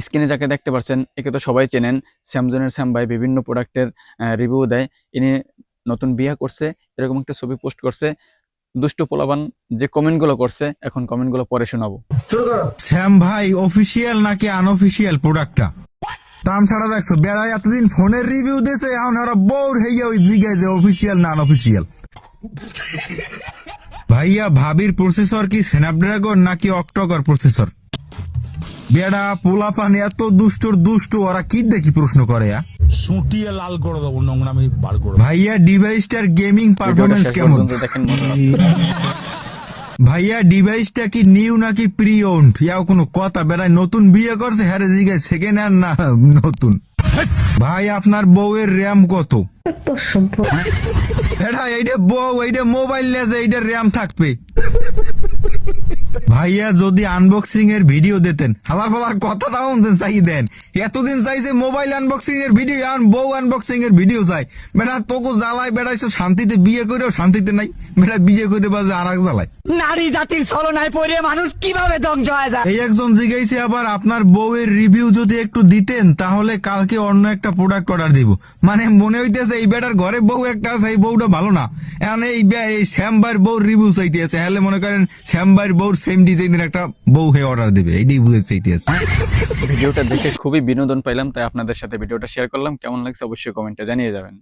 স্ক্রিনে যাকে দেখতে পাচ্ছেন একে তো সবাই চেনেন, স্যামসংয়ের স্যাম ভাই বিভিন্ন প্রোডাক্টের রিভিউ দেয়। ইনি নতুন বিয়ে করছে, এরকম একটা ছবি পোস্ট করছে। দুষ্ট পোলাপান যে কমেন্টগুলো করছে, এখন কমেন্টগুলো পরে শোনাবো। শ্যাম ভাই অফিসিয়াল নাকি আনঅফিসিয়াল প্রোডাক্টটা? দাম ছাড়া দেখছো বেড়ায় এতদিন ফোনের রিভিউ দিয়েছে, এখন ওরা বোর হইয়া ওই জিগায় যে অফিসিয়াল না আনঅফিসিয়াল। ভাইয়া ভাবির প্রসেসর কি স্ন্যাপড্রাগন নাকি অক্টোকর প্রসেসর? বেড়া পোলাপান এত দুষ্ট ওরা কি দেখি প্রশ্ন করে। সুটিয়ে লাল করে দেবো, নোংরামি বার করে দেবো। ভাইয়া ডিভাইসটার গেমিং ভিডিওটা পারফরমেন্স শেষ কেমন? পর্যন্ত দেখেন, মজা আছে। ভাইয়া ডিভাইসটা কি নিউ নাকি প্রি ওন্ড? ইয়াও কোনো কথা, বেড়ায় নতুন বিয়ে করছে হ্যাঁ জিগায় সেকেন্ড হ্যান্ড না নতুন। ভাই আপনার বউয়ের র্যাম কত? এটা এইটা বউ, এইটা মোবাইল নেছে, এইটা র্যাম থাকবে। ভাইয়া যদি আনবক্সিং এর ভিডিও দিতেন, হালার ফালার কথাটা চাই দেন। এতদিন চাইছে মোবাইল আনবক্সিং এর ভিডিও, এখন বউ আনবক্সিং এর ভিডিও চাই। বেটা তোকে জ্বালায়, বেড়াইছে শান্তিতে বিয়ে করেও শান্তিতে নাই, বেটা বিয়ে করে বাজে আর এক জ্বালায়। নারী জাতির ছলনায় পড়ে মানুষ কিভাবে ধ্বংস হয়ে যায়। এই একজন জিজ্ঞাসা আবার আপনার বউয়ের রিভিউ যদি একটু দিতেন তাহলে কালকে অন্য একটা প্রোডাক্ট অর্ডার দিব। মানে মনে হইতেছে এই বেটার ঘরে বউ একটা আছে, এই বউটা ভালো না, এখন এই শ্যামবার বউর রিভিউ চাইতেছে, হলে মনে করেন শ্যামবার বউর সেম ডিজাইনের একটা বউ হয়ে অর্ডার দিবে, এইটাই বুঝে চাইতেছে। ভিডিওটা দেখে খুবই বিনোদন পাইলাম, তাই আপনাদের সাথে ভিডিওটা শেয়ার করলাম। কেমন লাগছে অবশ্যই কমেন্টে জানিয়ে যাবেন।